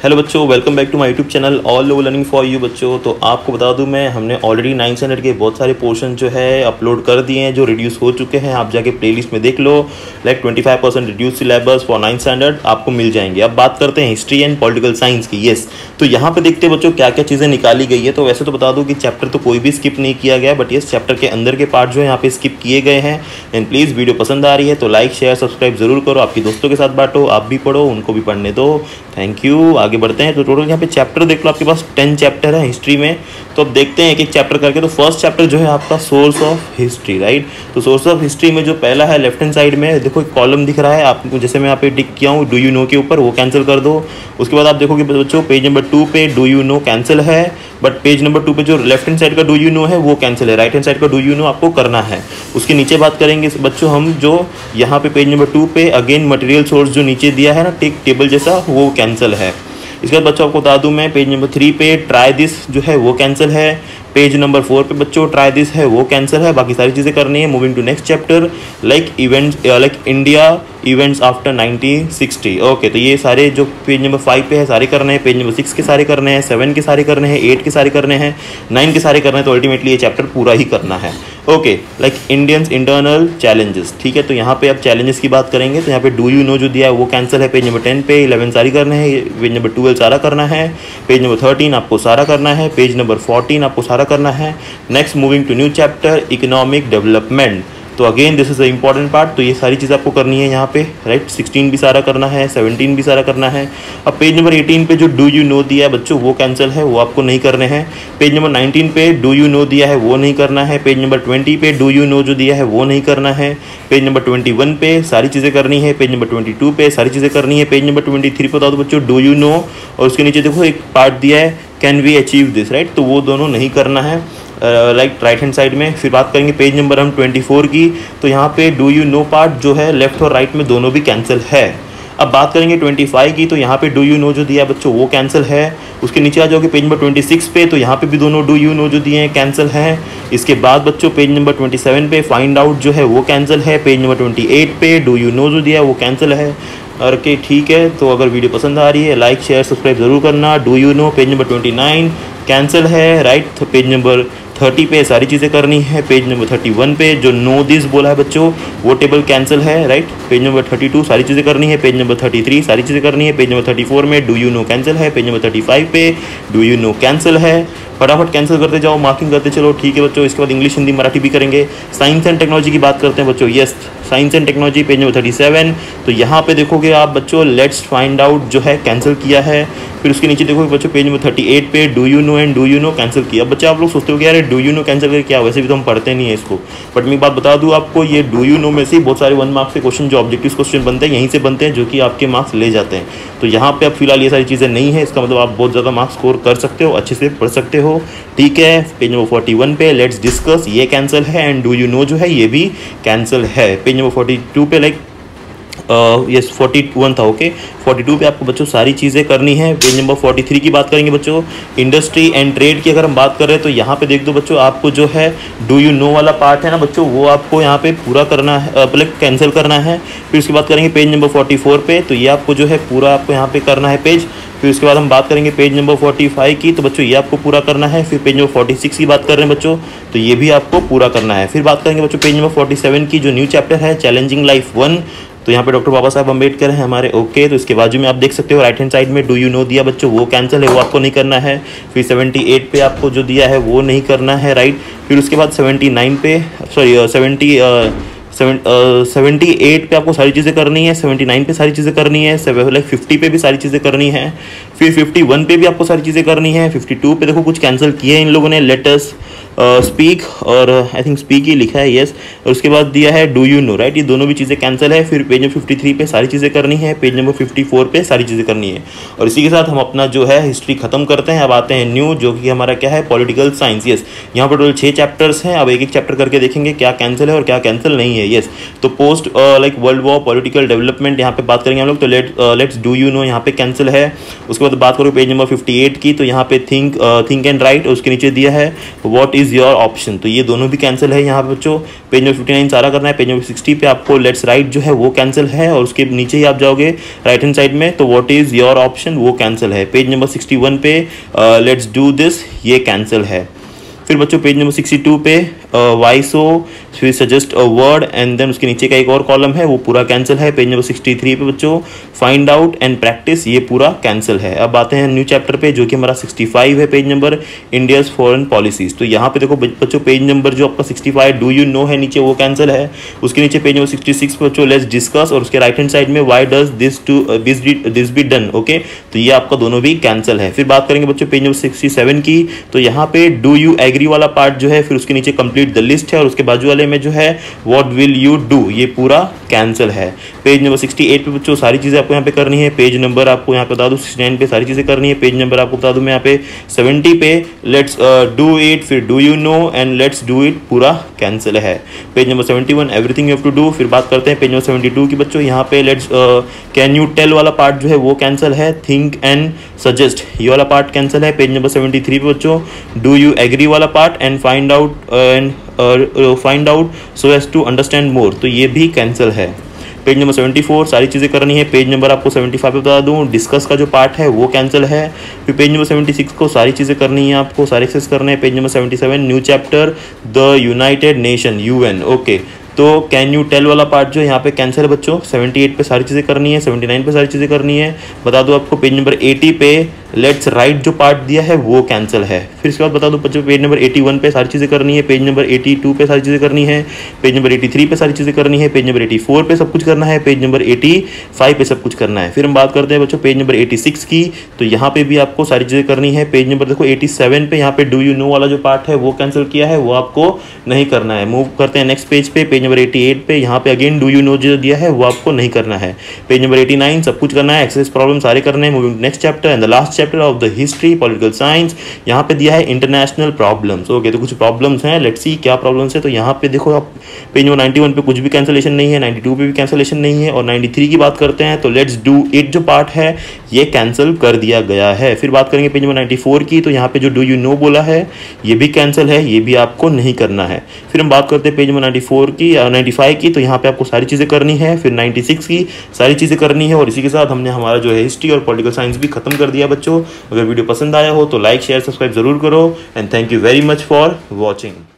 Hello बच्चों, welcome back to my YouTube channel all level learning for you. बच्चों तो आपको बता दूं मैं, हमने ऑलरेडी 9th स्टैंडर्ड के बहुत सारे पोर्शन जो है अपलोड कर दिए हैं जो रिड्यूस हो चुके हैं। आप जाके प्लेलिस्ट में देख लो, like 25% reduce syllabus for 9th standard आपको मिल जाएंगे। अब बात करते हैं हिस्ट्री एंड पॉलिटिकल साइंस की। येस, तो यहाँ पे देखते हैं बच्चों क्या क्या चीज़ें निकाली गई है। तो वैसे तो बता दूँ कि चैप्टर तो कोई भी स्किप नहीं किया गया, बट येस चैप्टर के अंदर के पार्ट जो है यहाँ पे स्किप किए गए हैं। एंड प्लीज़ वीडियो पसंद आ रही है तो लाइक शेयर सब्सक्राइब जरूर करो, आपके दोस्तों के साथ बांटो, आप भी पढ़ो, उनको भी पढ़ने दो। Thank you. आगे बढ़ते हैं। तो टोटल यहाँ पे चैप्टर देख लो, आपके पास 10 चैप्टर है हिस्ट्री में। तो अब देखते हैं एक एक चैप्टर करके। तो फर्स्ट चैप्टर जो है आपका सोर्स ऑफ हिस्ट्री, राइट। तो सोर्स ऑफ हिस्ट्री में जो पहला है लेफ्ट हैंड साइड में देखो एक कॉलम दिख रहा है आपको, जैसे मैं यहाँ पे टिक किया हूँ डू यू नो के ऊपर, वो कैंसिल कर दो। उसके बाद आप देखोगे बच्चों पेज नंबर 2 पे डू यू नो कैंसिल है, बट पेज नंबर 2 पे जो लेफ्ट हैंड साइड का डू यू नो है वो कैंसिल है, राइट हैंड साइड का डू यू नो आपको करना है। उसके नीचे बात करेंगे बच्चों हम, जो यहाँ पे पेज नंबर 2 पे अगेन मटेरियल सोर्स जो नीचे दिया है ना टिक टेबल जैसा, वो कैंसिल है। इसके बाद बच्चों आपको बता दूं मैं, पेज नंबर 3 पे ट्राई दिस जो है वो कैंसिल है। पेज नंबर 4 पे बच्चों ट्राई दिस है वो कैंसिल है, बाकी सारी चीज़ें करनी है। Moving to next chapter like events, like India events after 1960। Okay, तो ये सारे जो पेज नंबर 5 पे है सारे करने हैं, पेज नंबर 6 के सारे करने हैं, 7 के सारे करने हैं, 8 के सारे करने हैं, 9 के सारे करने हैं। तो अल्टीमेटली ये चैप्टर पूरा ही करना है। Okay, like Indians internal challenges, ठीक है। तो यहाँ पे अब चैलेंजेस की बात करेंगे। तो यहाँ पे डू यू नो जो दिया है वो कैंसिल है पेज नंबर 10 पे। 11 सारी करने हैं, पेज नंबर 12 सारा करना है, पेज नंबर 13 आपको सारा करना है, पेज नंबर 14 आपको सारा करना है। Next moving to new chapter economic development. तो again this is the important part. तो ये सारी चीज़ आपको करनी है यहाँ पे, राइट। 16 भी सारा करना है, 17 भी सारा करना है। अब पेज नंबर 18 पे जो डू यू नो दिया है बच्चों वो कैंसिल है, वो आपको नहीं करने हैं। पेज नंबर 19 पे डू यू नो दिया है वो नहीं करना है। पेज नंबर 20 पे डू यू नो जो दिया है वो नहीं करना है। पेज नंबर 21 पे सारी चीज़ें करनी है। पेज नंबर 22 पे सारी चीज़ें करनी है। पेज नंबर 23 पे बता दो बच्चों डू यू नो, और उसके नीचे देखो एक पार्ट दिया है can we achieve this, right. तो वो दोनों नहीं करना है, लाइक राइट हैंड साइड में। फिर बात करेंगे पेज नंबर हम 24 की। तो यहाँ पे डू यू नो पार्ट जो है लेफ्ट और राइट में दोनों भी कैंसिल है। अब बात करेंगे 25 की। तो यहाँ पे डू यू नो जो दिया है बच्चों वो कैंसिल है। उसके नीचे आ जाओगे पेज नंबर 26 पे, तो यहाँ पे भी दोनों डू यू नो जो दिए हैं कैंसिल है। इसके बाद बच्चों पेज नंबर 27 पे फाइंड आउट जो है वो कैंसिल है। पेज नंबर 28 पे डू यू नो जो दिया है वो कैंसिल है। ओके, ठीक है। तो अगर वीडियो पसंद आ रही है लाइक शेयर सब्सक्राइब जरूर करना। Do you no page number 29 cancel है, राइट। तो पेज नंबर 30 पे सारी चीज़ें करनी है। पेज नंबर 31 पे जो नो दिस बोला है बच्चों वो टेबल कैंसिल है, राइट। पेज नंबर 32 सारी चीज़ें करनी है। पेज नंबर 33 सारी चीज़ें करनी है। पेज नंबर 34 में डू यू नो कैंसिल है। पेज नंबर 35 पे डू यू नो कैंसिल है। फटाफट कैंसिल करते जाओ, मार्किंग करते चलो, ठीक है बच्चों। इसके बाद इंग्लिश हिंदी मराठी भी करेंगे। साइंस एंड टेक्नोलॉजी की बात करते हैं बच्चों। Yes, science and technology page number 37। तो यहाँ पे देखोगे आप बच्चों लेट्स फाइंड आउट जो है कैंसिल किया है। फिर उसके नीचे देखोगे बच्चों पेज नंबर 38 पे do you know and do you no cancel किया। बच्चे आप लोग सोचते हो कि यार डू यू नो कैंसिल करके क्या, वैसे भी तो हम पढ़ते नहीं है इसको, बट मैं बात बता दूँ आपको, ये डू यू नो में से बहुत सारे 1 मार्क्स के क्वेश्चन जो ऑब्जेक्टिव क्वेश्चन बनते हैं यहीं से बनते हैं, जो कि आपके मार्क्स ले जाते हैं। तो यहाँ पे अब फिलहाल ये सारी चीज़ें नहीं है, इसका मतलब आप बहुत ज़्यादा मार्क्स स्कोर कर सकते हो, अच्छे से पढ़ सकते हो, ठीक है। पेज नंबर 41 पे लेट्स डिस्कस ये कैंसिल है, एंड डू यू नो जो है ये भी कैंसिल है। पेज नंबर 42 पे लाइक यस 41 था, ओके। 42 पे आपको बच्चों सारी चीज़ें करनी है। पेज नंबर 43 की बात करेंगे बच्चों, इंडस्ट्री एंड ट्रेड की अगर हम बात कर रहे हैं तो यहाँ पे देख दो बच्चों, आपको जो है डू यू नो वाला पार्ट है ना बच्चों, वो आपको यहाँ पे पूरा करना है, मतलब कैंसिल करना है। फिर उसके बाद करेंगे पेज नंबर 44 पे, तो ये आपको जो है पूरा आपको यहाँ पे करना है पेज। फिर उसके बाद हम बात करेंगे पेज नंबर 45 की, तो बच्चों ये आपको पूरा करना है। फिर पेज नंबर 46 की बात कर रहे हैं बच्चों, तो ये भी आपको पूरा करना है। फिर बात करेंगे बच्चों पेज नंबर 47 की, जो न्यू चैप्टर है चैलेंजिंग लाइफ 1। तो यहाँ पे डॉक्टर बाबा साहब अम्बेडकर हैं हमारे, ओके। तो इसके बाजू में आप देख सकते हो राइट हैंड साइड में डू यू नो दिया बच्चों, वो कैंसिल है, वो आपको नहीं करना है। फिर 78 पे आपको जो दिया है वो नहीं करना है, राइट। फिर उसके बाद 79 पे, सॉरी 78 पे आपको सारी चीज़ें करनी है। 79 पे सारी चीज़ें करनी है। 50 पे भी सारी चीज़ें करनी है। फिर 51 पे भी आपको सारी चीज़ें करनी है। 52 पे देखो कुछ कैंसिल किए हैं इन लोगों ने, लेट अस स्पीक, और आई थिंक स्पीक ही लिखा है, यस। और उसके बाद दिया है डू यू नो, राइट। ये दोनों भी चीज़ें कैंसिल है। फिर पेज नंबर 53 पे सारी चीज़ें करनी है। पेज नंबर 54 पे सारी चीज़ें करनी है। और इसी के साथ हम अपना जो है हिस्ट्री खत्म करते हैं। अब आते हैं न्यू, जो कि हमारा क्या है, पॉलिटिकल साइंस। यस, यहाँ पर टोटल 6 चैप्टर्स हैं। अब एक एक चैप्टर करके देखेंगे क्या कैंसिल है और क्या कैंसिल नहीं है। यस, तो post like world war political development यहाँ पे बात करेंगे हम लोग। तो लेट्स डू यू नो यहाँ पे कैंसिल है। उसके बाद बाद बात करो पेज नंबर 58 की, तो यहाँ पे थिंक एंड राइट, उसके नीचे दिया है व्हाट इज योर ऑप्शन, तो ये दोनों भी कैंसिल है यहाँ पे बच्चों। पेज नंबर 59 सारा करना है। पेज नंबर 60 पे आपको लेट्स राइट जो है वो कैंसिल है, और उसके नीचे ही आप जाओगे राइट हैंड साइड में, तो व्हाट इज योर ऑप्शन वो कैंसिल है। पेज नंबर 61 पे लेट्स डू दिस, ये कैंसिल है। फिर बच्चों पेज नंबर 62 पे वाई सो, फिर suggest a word and then उसके नीचे का एक और कॉलम है वो पूरा कैंसिल है। पेज नंबर 63 पे बच्चों फाइंड आउट एंड प्रैक्टिस, ये पूरा कैंसिल है। अब आते हैं न्यू चैप्टर पे जो कि हमारा 65 है, page number India's foreign policies. तो यहाँ पे देखो बच्चों पेज नंबर जो आपका 65 डू यू नो है नीचे, वो कैंसिल है। उसके नीचे पेज नंबर 66 पे बच्चों लेट्स डिस्कस, और उसके राइट हैंड साइड में why does this be done, okay, तो ये आपका दोनों भी कैंसिल है। फिर बात करेंगे बच्चों पेज नंबर 67 की, तो यहाँ पे डू यू एग्री वाला पार्ट जो है, फिर उसके नीचे कंप्लीट द लिस्ट है, और उसके बाजू वाले में जो है व्हाट विल यू डू, ये पूरा कैंसिल है। पेज नंबर 68 पे बच्चों सारी चीजें आपको यहाँ पे करनी है। पेज नंबर आपको यहाँ पे बता दूं 69 पे सारी चीजें करनी है। पेज नंबर आपको बता दूं मैं यहाँ पे 70 पे लेट्स डू इट, फिर do you know and let's do it पूरा कैंसिल है। Page number 71 everything you have to do. फिर बात करते हैं पेज नंबर 72 की बच्चों, यहाँ पे लेट्स कैन यू टेल वाला पार्ट जो है वो कैंसिल है। थिंक एंड सजेस्ट ये वाला पार्ट कैंसिल है। पेज नंबर 73 पे बच्चों डू यू एग्री वाला part and find out so as to understand more, तो ये भी कैंसिल है। पेज नंबर 74 सारी चीज़ें करनी है। पेज नंबर आपको 75 पे बता दूं डिस्कस का जो पार्ट है वो कैंसिल है। फिर पेज नंबर 76 को सारी चीज़ें करनी है, आपको सारे एक्सेस करने हैं। Page number 77 new chapter the United nation UN, okay, तो कैन यू टेल वाला पार्ट जो यहाँ पे कैंसिल है बच्चों। 78 पे सारी चीज़ें करनी है, 79 पे सारी चीज़ें करनी है। बता दो आपको पेज नंबर 80 पे लेट्स राइट जो पार्ट दिया है वो कैंसिल है। फिर इसके बाद बता दो बच्चों पेज नंबर 81 पे सारी चीज़ें करनी है। पेज नंबर 82 पे सारी चीज़ें करनी है। पेज नंबर 83 पे सारी चीज़ें करनी है। पेज नंबर 84 पे सब कुछ करना है। पेज नंबर 85 पे सब कुछ करना है। फिर हम बात करते हैं बच्चों पेज नंबर 86 की, तो यहाँ पे भी आपको सारी चीज़ें करनी है। पेज नंबर देखो 87 पे यहाँ पे डू यू नो वाला जो पार्ट है वो कैंसिल किया है, वो आपको नहीं करना है। मूव करते हैं नेक्स्ट पेज पे, पेज नंबर 88 पे यहाँ पे अगेन डू यू नो जो दिया है वो आपको नहीं करना है। पेज नंबर 89 सब कुछ करना है, एक्सरसाइज प्रॉब्लम सारे करने हैं। Moving next chapter and the last chapter of the history political science, यहाँ पे दिया है इंटरनेशनल प्रॉब्लम्स, ओके, तो कुछ प्रॉब्लम्स हैं, लेट्स सी क्या प्रॉब्लम्स है। तो यहाँ पे देखो आप पेज नंबर 91 पे कुछ भी कैंसिलेशन नहीं है, 92 पे भी कैंसिलेशन नहीं है, और 93 की बात करते हैं तो लेट्स डू इट जो पार्ट है ये कैंसिल कर दिया गया है। फिर बात करेंगे पेज नंबर 94 की, तो यहाँ पे जो डू यू नो बोला है ये भी कैंसिल है, ये भी आपको नहीं करना है। फिर हम बात करते हैं पेज नंबर 94 की 95 की, तो यहाँ पे आपको सारी चीज़ें करनी है। फिर 96 की सारी चीज़ें करनी है, और इसी के साथ हमने हमारा जो है हिस्ट्री और पॉलिटिकल साइंस भी खत्म कर दिया बच्चों। अगर वीडियो पसंद आया हो तो लाइक शेयर सब्सक्राइब जरूर करो, and thank you very much for watching.